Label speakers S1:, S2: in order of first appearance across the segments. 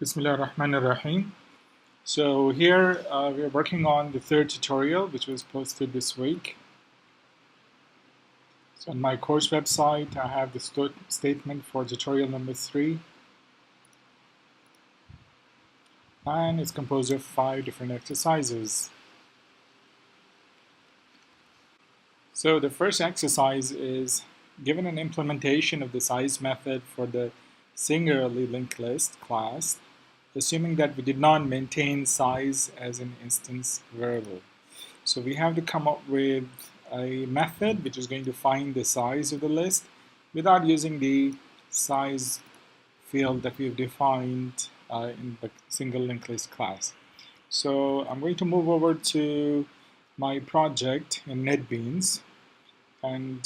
S1: Bismillah ar-Rahman ar-Rahim. So here we're working on the third tutorial which was posted this week. So on my course website I have the statement for tutorial number 3, and it's composed of 5 different exercises. So the first exercise is given an implementation of the size method for the singularly linked list class, assuming that we did not maintain size as an instance variable. So we have to come up with a method which is going to find the size of the list without using the size field that we've defined in the single linked list class. So I'm going to move over to my project in NetBeans, and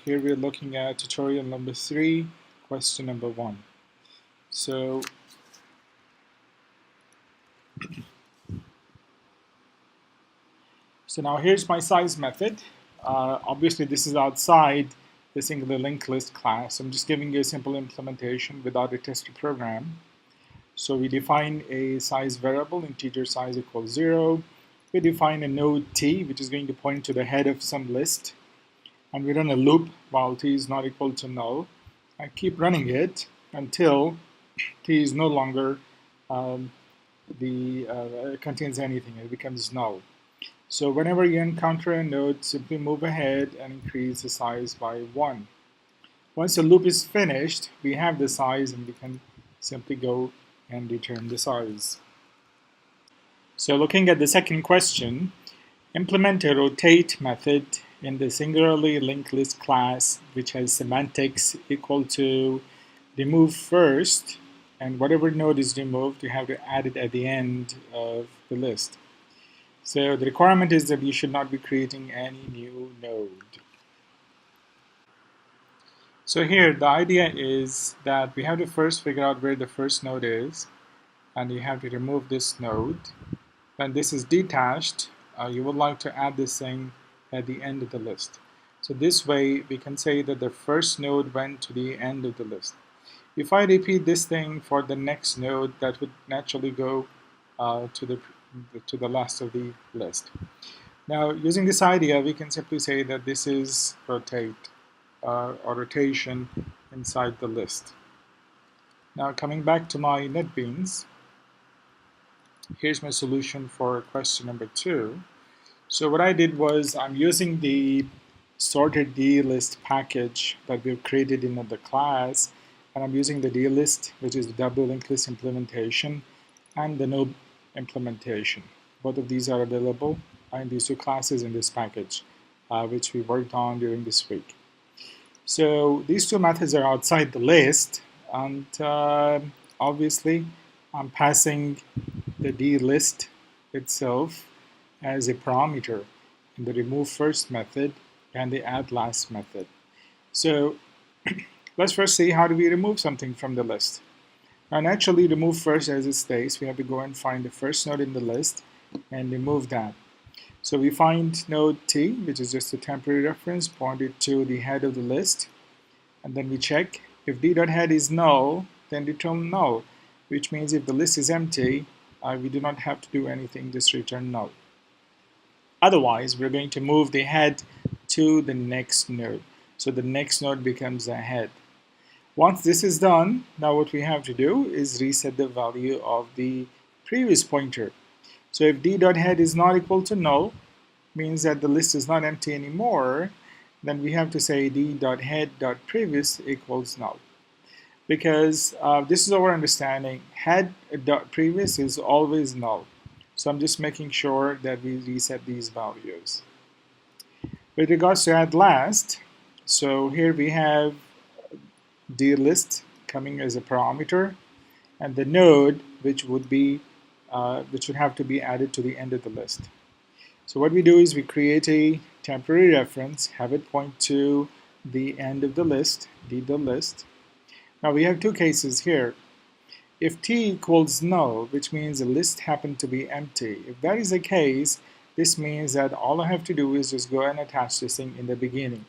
S1: here we're looking at tutorial number 3, question number 1. So now here's my size method. Obviously this is outside the singular linked list class. I'm just giving you a simple implementation without a test program. So we define a size variable, integer size equals 0. We define a node t, which is going to point to the head of some list. And we run a loop while t is not equal to null. I keep running it until t is no longer contains anything. It becomes null. So whenever you encounter a node, simply move ahead and increase the size by 1. Once the loop is finished, we have the size and we can simply go and return the size. So looking at the second question, implement a rotate method in the singularly linked list class which has semantics equal to remove first, and whatever node is removed, you have to add it at the end of the list. So the requirement is that you should not be creating any new node. So here the idea is that we have to first figure out where the first node is, and you have to remove this node. When this is detached, you would like to add this thing at the end of the list. So this way we can say that the first node went to the end of the list. If I repeat this thing for the next node, that would naturally go to the last of the list. Now, using this idea, we can simply say that this is rotate or rotation inside the list. Now, coming back to my NetBeans, here's my solution for question number 2. So what I did was I'm using the sorted dlist package that we've created in the class, and I'm using the dlist, which is the double linked list implementation, and the node implementation. Both of these are available in these 2 classes in this package, which we worked on during this week. So these 2 methods are outside the list, and obviously I'm passing the dlist itself as a parameter in the remove first method and the add last method. So let's first see how do we remove something from the list. Now naturally remove first, as it states, we have to go and find the first node in the list and remove that. So we find node t, which is just a temporary reference pointed to the head of the list, and then we check if d.head is null, then return null, which means if the list is empty, we do not have to do anything, just return null. Otherwise, we're going to move the head to the next node. So the next node becomes a head. Once this is done, now what we have to do is reset the value of the previous pointer. So if d.head is not equal to null, means that the list is not empty anymore, then we have to say d.head.previous equals null. Because this is our understanding, head.previous is always null. So I'm just making sure that we reset these values. With regards to add last, so here we have dlist coming as a parameter, and the node which would have to be added to the end of the list. So what we do is we create a temporary reference, have it point to the end of the list, d.list. Now we have 2 cases here. If t equals null, which means the list happened to be empty, if that is the case, this means that all I have to do is just go and attach this thing in the beginning.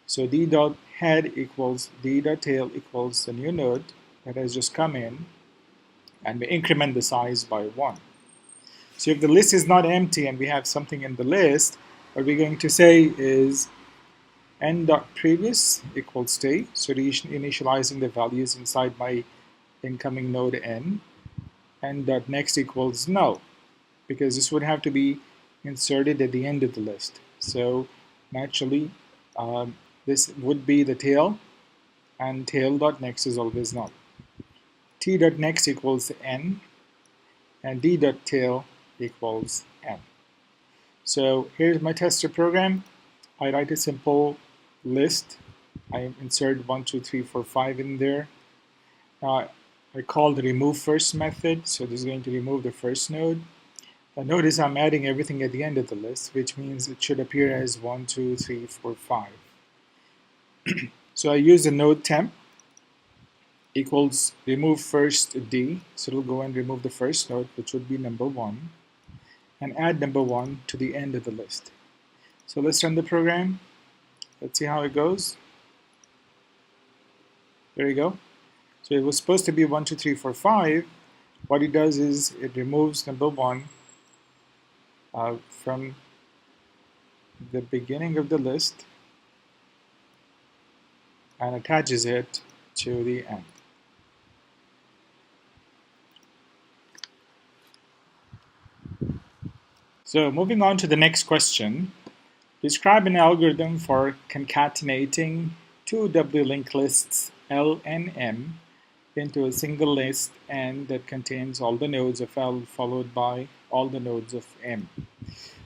S1: So d.head equals d.tail equals the new node that has just come in, and we increment the size by 1. So if the list is not empty and we have something in the list, what we're going to say is n.previous equals stay, so initializing the values inside my incoming node n, n.next equals null, because this would have to be inserted at the end of the list. So naturally, this would be the tail, and tail.next is always null. T.next equals n, and d.tail equals n. So here's my tester program. I write a simple list. I insert 1, 2, 3, 4, 5 in there. I call the remove first method, so this is going to remove the first node. Notice I'm adding everything at the end of the list, which means it should appear as 1, 2, 3, 4, 5. So I use the node temp equals remove first d, so it'll go and remove the first node, which would be number 1, and add number 1 to the end of the list. So let's run the program. Let's see how it goes. There you go. So it was supposed to be 1, 2, 3, 4, 5. What it does is it removes number 1 from the beginning of the list and attaches it to the end. So moving on to the next question, describe an algorithm for concatenating two W linked lists L and M into a single list N that contains all the nodes of L followed by all the nodes of M.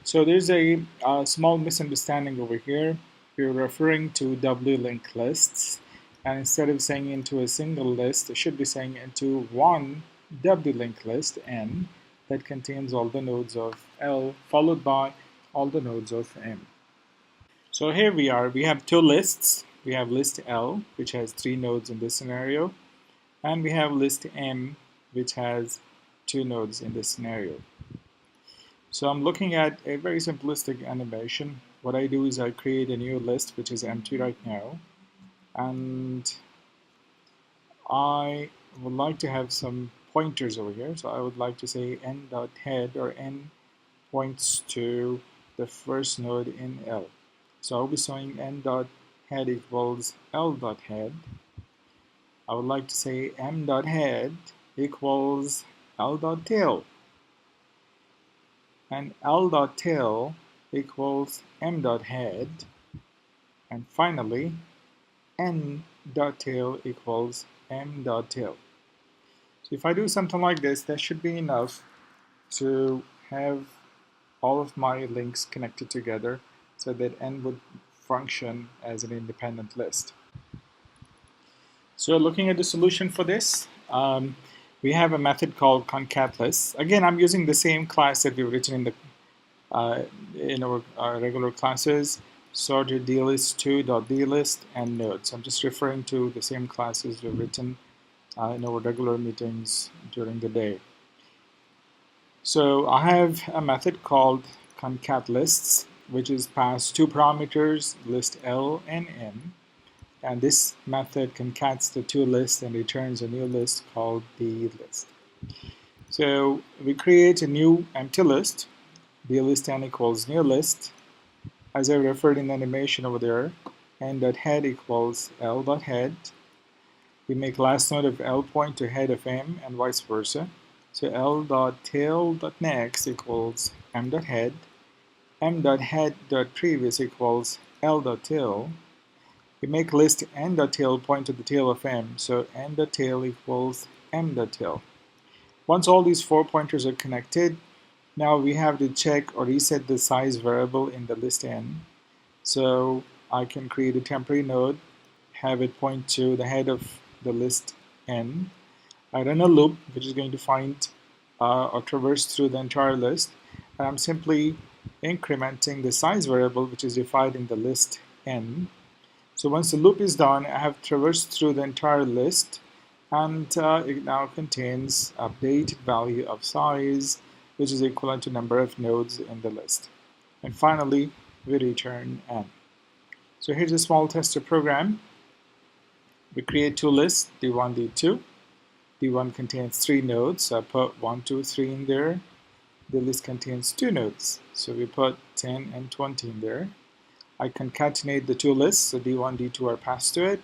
S1: So there's a small misunderstanding over here. We're referring to W linked lists, and instead of saying into a single list, it should be saying into one W linked list N that contains all the nodes of L followed by all the nodes of M. So here we are. We have two lists. We have list L, which has 3 nodes in this scenario, and we have list M, which has 2 nodes in this scenario. So I'm looking at a very simplistic animation. What I do is I create a new list, which is empty right now, and I would like to have some pointers over here. So I would like to say n.head, or n points to the first node in L. So I'll be showing n.head equals l.head. I would like to say m.head equals l.tail, and l.tail equals m.head, and finally n.tail equals m.tail. So if I do something like this, that should be enough to have all of my links connected together so that n would function as an independent list. So looking at the solution for this, we have a method called concatlist. Again, I'm using the same class that we've written in our regular classes, sorted dlist2.dlist and nodes. I'm just referring to the same classes we've written in our regular meetings during the day. So I have a method called concatlist, which is passed 2 parameters, list L and M. And this method concats the 2 lists and returns a new list called the list. So we create a new empty list, dlist n equals new list. As I referred in the animation over there, n.head equals l.head. We make last node of L point to head of M and vice versa. So L.tail.next equals M.head. M.head.previous equals L.tail. We make list N.tail point to the tail of M. So N.tail equals M.tail. Once all these 4 pointers are connected, now we have to check or reset the size variable in the list N. So I can create a temporary node, have it point to the head of the list N. I run a loop which is going to find or traverse through the entire list, and I'm simply incrementing the size variable which is defined in the list N. So once the loop is done, I have traversed through the entire list, and it now contains updated value of size, which is equivalent to number of nodes in the list. And finally, we return N. So here's a small tester program. We create 2 lists, D1, D2. D1 contains 3 nodes, so I put 1, 2, 3 in there. The list contains 2 nodes, so we put 10 and 20 in there. I concatenate the 2 lists, so D1, D2 are passed to it,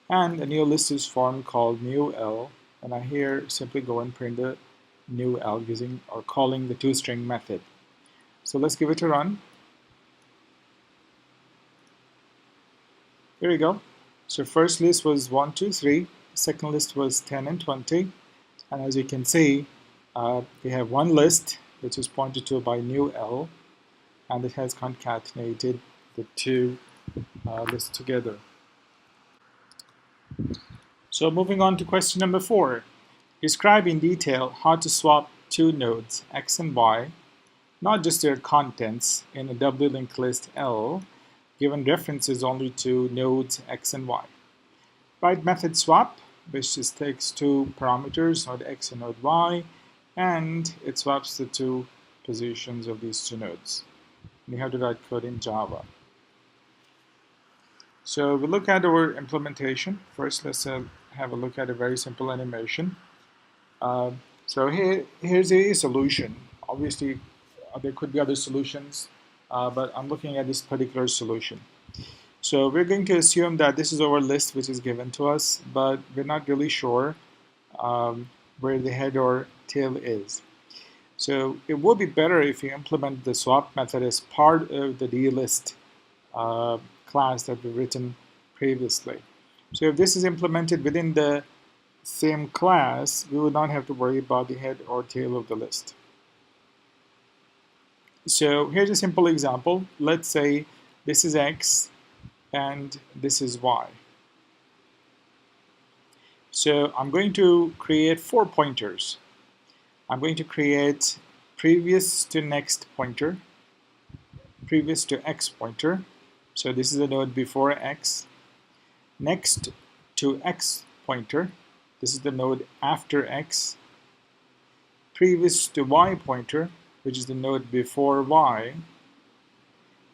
S1: and a new list is formed called new L, and I here simply go and print the new L using or calling the toString method. So let's give it a run. Here we go. So first list was 1, 2, 3. Second list was 10 and 20. And as you can see, we have one list which is pointed to by new L, and it has concatenated the 2 lists together. So moving on to question number 4. Describe in detail how to swap 2 nodes, X and Y, not just their contents, in a doubly linked list L, given references only to nodes X and Y. Write method swap, which just takes 2 parameters, node X and node Y, and it swaps the 2 positions of these 2 nodes. And you have to write code in Java. So we'll look at our implementation. First, let's have a look at a very simple animation. So here's a solution. Obviously, there could be other solutions, but I'm looking at this particular solution. So we're going to assume that this is our list which is given to us, but we're not really sure where the head or tail is. So it would be better if you implement the swap method as part of the dlist class that we've written previously. So if this is implemented within the same class, we would not have to worry about the head or tail of the list. So here's a simple example. Let's say this is X and this is Y. So I'm going to create 4 pointers. I'm going to create previous to next pointer, previous to X pointer. So this is the node before X. Next to X pointer. This is the node after X. Previous to Y pointer, which is the node before Y.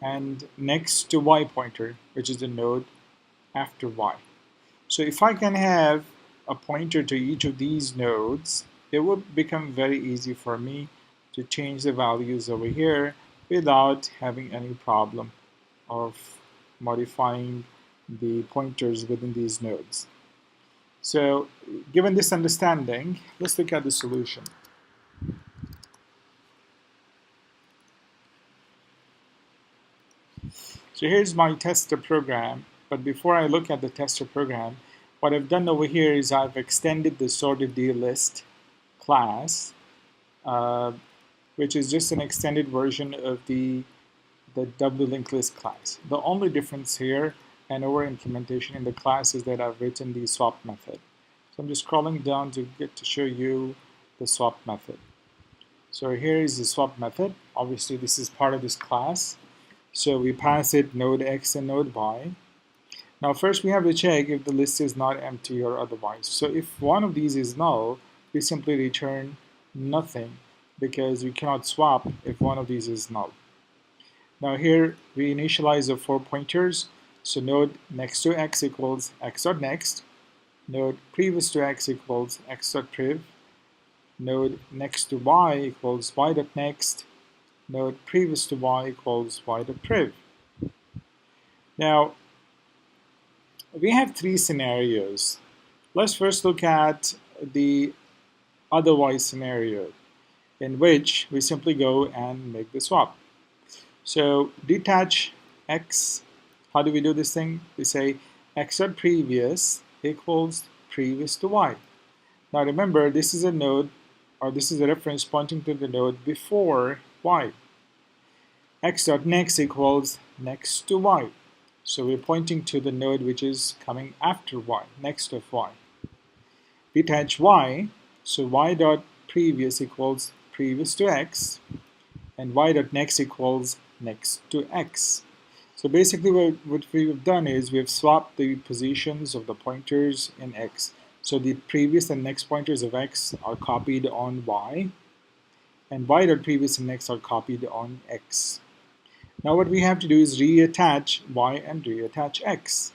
S1: And next to Y pointer, which is the node after Y. So if I can have a pointer to each of these nodes, it would become very easy for me to change the values over here without having any problem of modifying the pointers within these nodes. So given this understanding, let's look at the solution. So here's my tester program, but before I look at the tester program, what I've done over here is I've extended the sorted dlist class, which is just an extended version of the doubly linked list class. The only difference here and our implementation in the class is that I've written the swap method. So I'm just scrolling down to get to show you the swap method. So here is the swap method. Obviously this is part of this class. So we pass it node X and node Y. Now first we have to check if the list is not empty or otherwise. So if one of these is null, we simply return nothing because we cannot swap if one of these is null. Now here we initialize the 4 pointers. So node next to X equals X.next. Node previous to X equals X.priv. Node next to Y equals Y.next. Node previous to Y equals Y.priv. Now we have 3 scenarios. Let's first look at the otherwise scenario, in which we simply go and make the swap. So detach X. How do we do this thing? We say X.previous equals previous to Y. Now remember, this is a node, or this is a reference pointing to the node before Y. X.next equals next to Y. So we're pointing to the node which is coming after Y, next of Y. Detach Y, so Y.previous equals previous to X, and Y.next equals next to X. So basically what we've done is we've swapped the positions of the pointers in X. So the previous and next pointers of X are copied on Y, and Y.previous and next are copied on X. Now what we have to do is reattach Y and reattach X.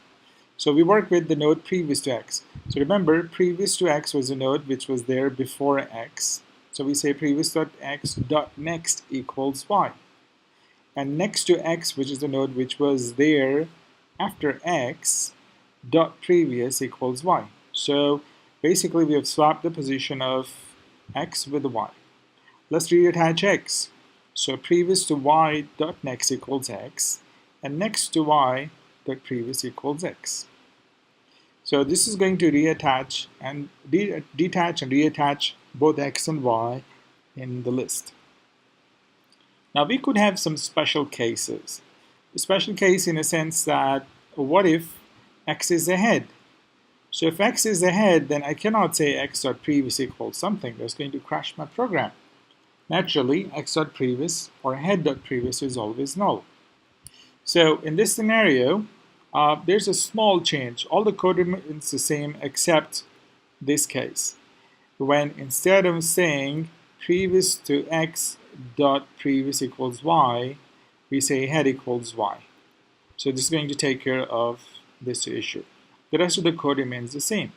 S1: So we work with the node previous to x. So remember, previous to x was a node which was there before x. So we say previous dot x dot next equals y. And next to x, which is the node which was there after x, dot previous equals y. So basically we have swapped the position of x with y. Let's reattach x. So previous to y dot next equals x, and next to y dot previous equals x. So this is going to reattach and detach and reattach both x and y in the list. Now we could have some special cases. A special case in a sense that what if x is ahead? So if x is ahead, then I cannot say x dot previous equals something. That's going to crash my program. Naturally, x dot previous or head dot previous is always null. So in this scenario, there's a small change. All the code remains the same except this case. When instead of saying previous to x dot previous equals y, we say head equals y. So this is going to take care of this issue. The rest of the code remains the same.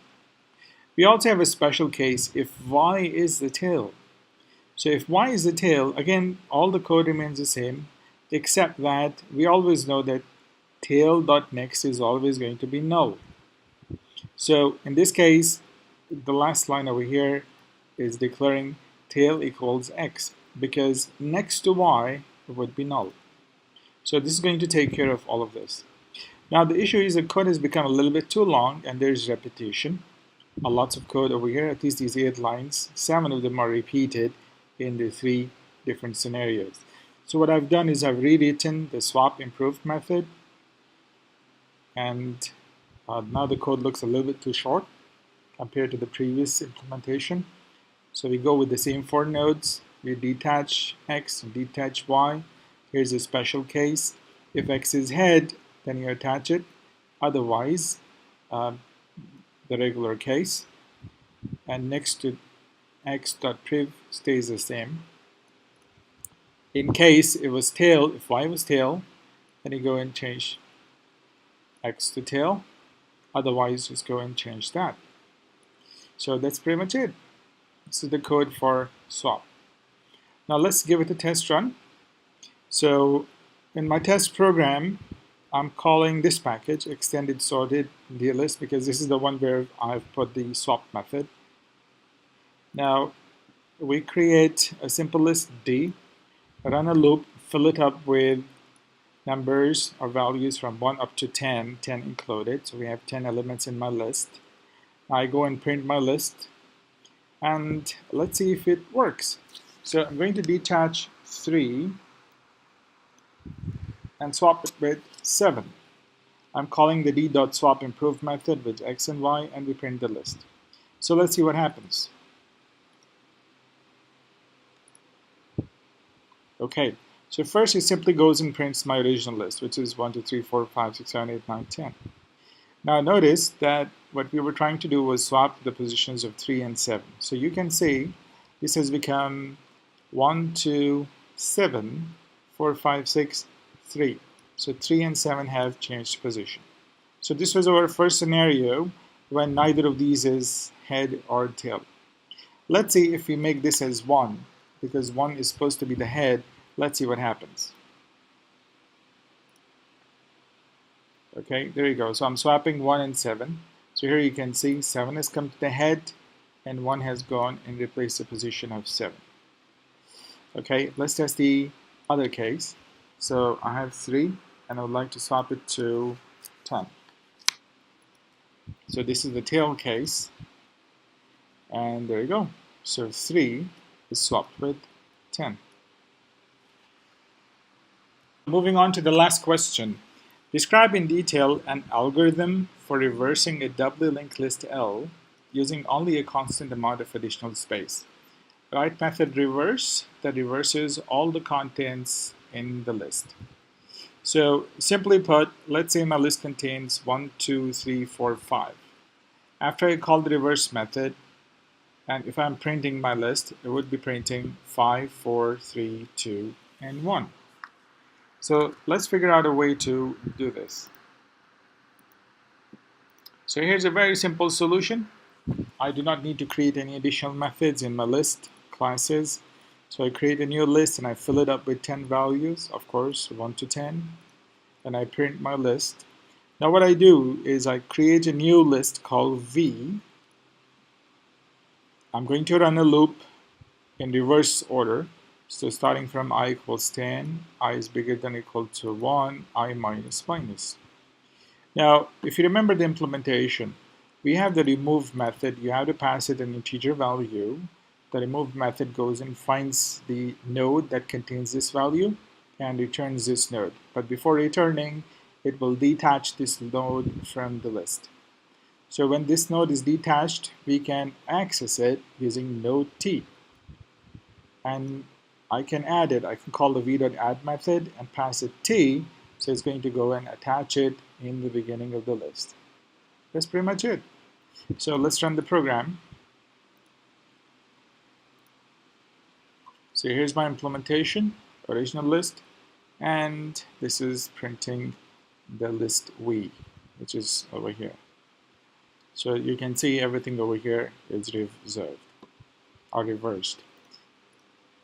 S1: We also have a special case if y is the tail. So if y is the tail, again, all the code remains the same, except that we always know that tail.next is always going to be null. So in this case, the last line over here is declaring tail equals x, because next to y would be null. So this is going to take care of all of this. Now the issue is the code has become a little bit too long and there's repetition. Lots of code over here, at least these 8 lines, 7 of them are repeated in the 3 different scenarios. So what I've done is I've rewritten the swap improved method, and now the code looks a little bit too short compared to the previous implementation. So we go with the same 4 nodes, we detach x and detach y. Here's a special case. If x is head, then you attach it. Otherwise, the regular case. And next to x.priv stays the same. In case it was tail, if y was tail, then you go and change x to tail. Otherwise, just go and change that. So that's pretty much it. This is the code for swap. Now let's give it a test run. So in my test program, I'm calling this package extended sorted dlist because this is the one where I've put the swap method. Now we create a simple list D, run a loop, fill it up with numbers or values from 1 up to 10, 10 included. So we have 10 elements in my list. I go and print my list, and let's see if it works. So I'm going to detach 3 and swap it with 7. I'm calling the d.swap improved method with x and y, and we print the list. So let's see what happens. Okay, so first it simply goes and prints my original list, which is 1, 2, 3, 4, 5, 6, 7, 8, 9, 10. Now notice that what we were trying to do was swap the positions of 3 and 7. So you can see this has become 1, 2, 7, 4, 5, 6, 3. So 3 and 7 have changed position. So this was our first scenario when neither of these is head or tail. Let's see if we make this as 1, because 1 is supposed to be the head. Let's see what happens. Okay, there you go. So I'm swapping 1 and 7. So here you can see 7 has come to the head and 1 has gone and replaced the position of 7. Okay, let's test the other case. So I have 3 and I would like to swap it to 10. So this is the tail case, and there you go. So 3 is swapped with 10. Moving on to the last question. Describe in detail an algorithm for reversing a doubly linked list L using only a constant amount of additional space. Write method reverse that reverses all the contents in the list. So simply put, let's say my list contains 1, 2, 3, 4, 5. After I call the reverse method, and if I'm printing my list, it would be printing 5, 4, 3, 2, and 1. So let's figure out a way to do this. So here's a very simple solution. I do not need to create any additional methods in my list classes. So I create a new list and I fill it up with 10 values, of course, 1 to 10. And I print my list. Now what I do is I create a new list called V. I'm going to run a loop in reverse order. So starting from I equals 10, I is bigger than or equal to 1, I minus minus. Now, if you remember the implementation, we have the remove method. You have to pass it an integer value. The remove method goes and finds the node that contains this value and returns this node. But before returning, it will detach this node from the list. So when this node is detached, we can access it using node T. And I can add it. I can call the v.add method and pass it T. So it's going to go and attach it in the beginning of the list. That's pretty much it. So let's run the program. So here's my implementation, original list, and this is printing the list V, which is over here. So you can see everything over here is reserved or reversed.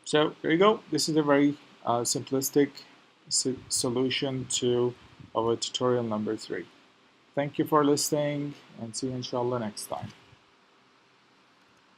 S1: So there you go. This is a very simplistic solution to our tutorial number 3. Thank you for listening and see you inshallah next time.